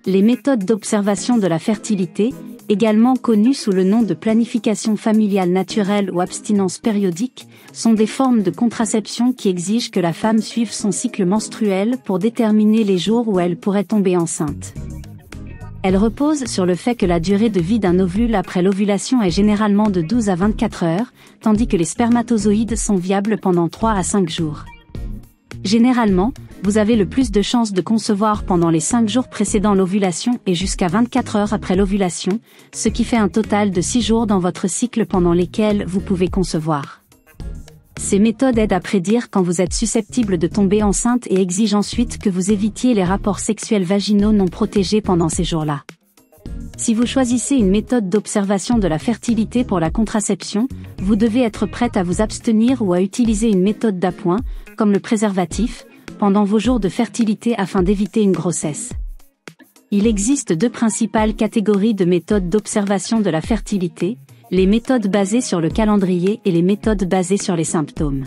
Les méthodes d'observation de la fertilité, également connues sous le nom de planification familiale naturelle ou abstinence périodique, sont des formes de contraception qui exigent que la femme suive son cycle menstruel pour déterminer les jours où elle pourrait tomber enceinte. Elles reposent sur le fait que la durée de vie d'un ovule après l'ovulation est généralement de 12 à 24 heures, tandis que les spermatozoïdes sont viables pendant 3 à 5 jours. Généralement, vous avez le plus de chances de concevoir pendant les 5 jours précédant l'ovulation et jusqu'à 24 heures après l'ovulation, ce qui fait un total de 6 jours dans votre cycle pendant lesquels vous pouvez concevoir. Ces méthodes aident à prédire quand vous êtes susceptible de tomber enceinte et exigent ensuite que vous évitiez les rapports sexuels vaginaux non protégés pendant ces jours-là. Si vous choisissez une méthode d'observation de la fertilité pour la contraception, vous devez être prête à vous abstenir ou à utiliser une méthode d'appoint, comme le préservatif, pendant vos jours de fertilité afin d'éviter une grossesse. Il existe 2 principales catégories de méthodes d'observation de la fertilité, les méthodes basées sur le calendrier et les méthodes basées sur les symptômes.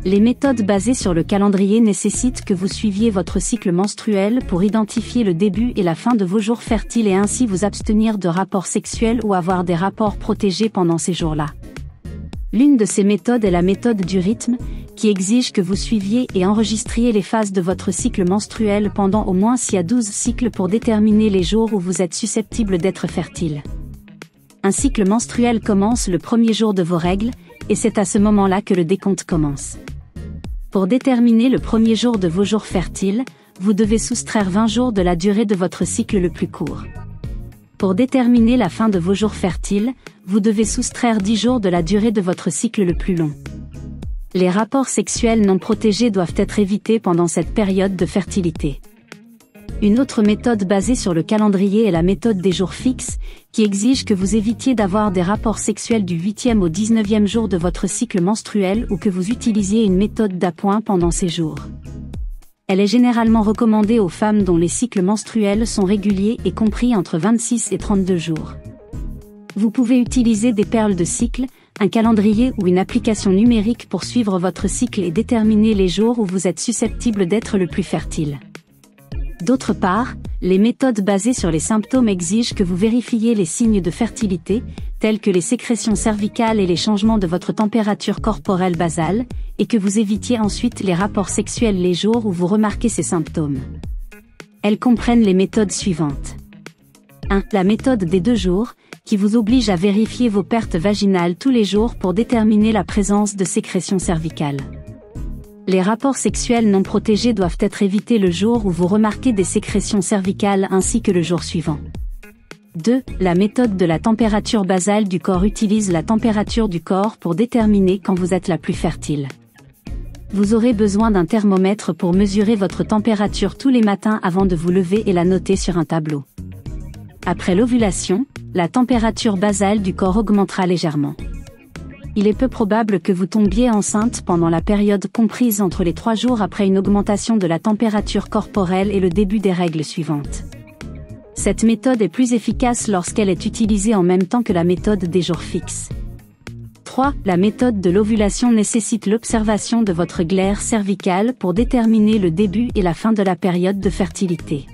Les méthodes basées sur le calendrier nécessitent que vous suiviez votre cycle menstruel pour identifier le début et la fin de vos jours fertiles et ainsi vous abstenir de rapports sexuels ou avoir des rapports protégés pendant ces jours-là. L'une de ces méthodes est la méthode du rythme, qui exige que vous suiviez et enregistriez les phases de votre cycle menstruel pendant au moins 6 à 12 cycles pour déterminer les jours où vous êtes susceptible d'être fertile. Un cycle menstruel commence le premier jour de vos règles, et c'est à ce moment-là que le décompte commence. Pour déterminer le premier jour de vos jours fertiles, vous devez soustraire 20 jours de la durée de votre cycle le plus court. Pour déterminer la fin de vos jours fertiles, vous devez soustraire 10 jours de la durée de votre cycle le plus long. Les rapports sexuels non protégés doivent être évités pendant cette période de fertilité. Une autre méthode basée sur le calendrier est la méthode des jours fixes, qui exige que vous évitiez d'avoir des rapports sexuels du 8e au 19e jour de votre cycle menstruel ou que vous utilisiez une méthode d'appoint pendant ces jours. Elle est généralement recommandée aux femmes dont les cycles menstruels sont réguliers et compris entre 26 et 32 jours. Vous pouvez utiliser des perles de cycle, un calendrier ou une application numérique pour suivre votre cycle et déterminer les jours où vous êtes susceptible d'être le plus fertile. D'autre part, les méthodes basées sur les symptômes exigent que vous vérifiez les signes de fertilité, tels que les sécrétions cervicales et les changements de votre température corporelle basale, et que vous évitiez ensuite les rapports sexuels les jours où vous remarquez ces symptômes. Elles comprennent les méthodes suivantes. 1. La méthode des 2 jours, qui vous oblige à vérifier vos pertes vaginales tous les jours pour déterminer la présence de sécrétions cervicales. Les rapports sexuels non protégés doivent être évités le jour où vous remarquez des sécrétions cervicales ainsi que le jour suivant. 2. La méthode de la température basale du corps utilise la température du corps pour déterminer quand vous êtes la plus fertile. Vous aurez besoin d'un thermomètre pour mesurer votre température tous les matins avant de vous lever et la noter sur un tableau. Après l'ovulation, la température basale du corps augmentera légèrement. Il est peu probable que vous tombiez enceinte pendant la période comprise entre les 3 jours après une augmentation de la température corporelle et le début des règles suivantes. Cette méthode est plus efficace lorsqu'elle est utilisée en même temps que la méthode des jours fixes. 3. La méthode de l'ovulation nécessite l'observation de votre glaire cervicale pour déterminer le début et la fin de la période de fertilité.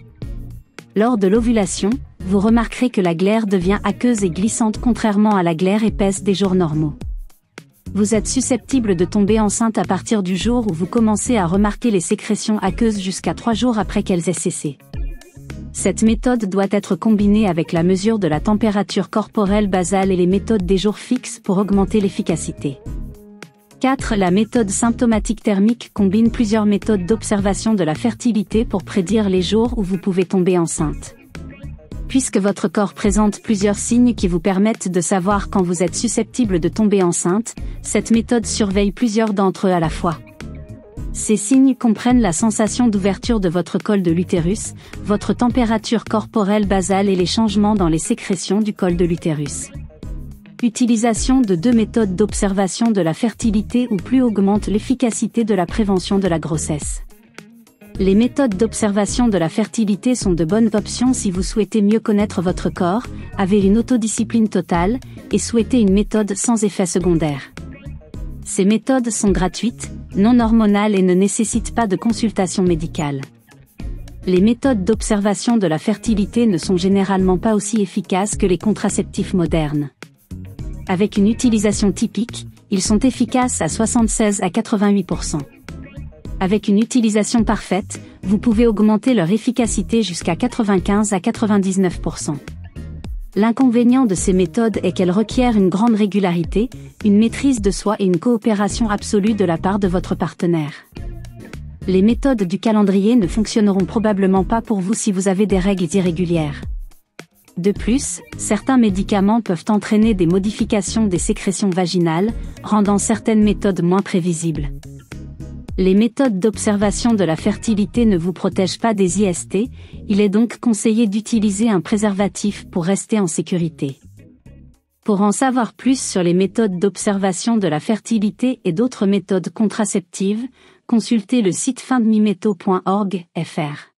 Lors de l'ovulation, vous remarquerez que la glaire devient aqueuse et glissante contrairement à la glaire épaisse des jours normaux. Vous êtes susceptible de tomber enceinte à partir du jour où vous commencez à remarquer les sécrétions aqueuses jusqu'à 3 jours après qu'elles aient cessé. Cette méthode doit être combinée avec la mesure de la température corporelle basale et les méthodes des jours fixes pour augmenter l'efficacité. 4. La méthode symptomatique thermique combine plusieurs méthodes d'observation de la fertilité pour prédire les jours où vous pouvez tomber enceinte. Puisque votre corps présente plusieurs signes qui vous permettent de savoir quand vous êtes susceptible de tomber enceinte, cette méthode surveille plusieurs d'entre eux à la fois. Ces signes comprennent la sensation d'ouverture de votre col de l'utérus, votre température corporelle basale et les changements dans les sécrétions du col de l'utérus. Utilisation de 2 méthodes d'observation de la fertilité ou plus augmente l'efficacité de la prévention de la grossesse. Les méthodes d'observation de la fertilité sont de bonnes options si vous souhaitez mieux connaître votre corps, avez une autodiscipline totale, et souhaitez une méthode sans effet secondaire. Ces méthodes sont gratuites, non hormonales et ne nécessitent pas de consultation médicale. Les méthodes d'observation de la fertilité ne sont généralement pas aussi efficaces que les contraceptifs modernes. Avec une utilisation typique, ils sont efficaces à 76 à 88%. Avec une utilisation parfaite, vous pouvez augmenter leur efficacité jusqu'à 95 à 99%. L'inconvénient de ces méthodes est qu'elles requièrent une grande régularité, une maîtrise de soi et une coopération absolue de la part de votre partenaire. Les méthodes du calendrier ne fonctionneront probablement pas pour vous si vous avez des règles irrégulières. De plus, certains médicaments peuvent entraîner des modifications des sécrétions vaginales, rendant certaines méthodes moins prévisibles. Les méthodes d'observation de la fertilité ne vous protègent pas des IST, il est donc conseillé d'utiliser un préservatif pour rester en sécurité. Pour en savoir plus sur les méthodes d'observation de la fertilité et d'autres méthodes contraceptives, consultez le site findmimeto.org.fr.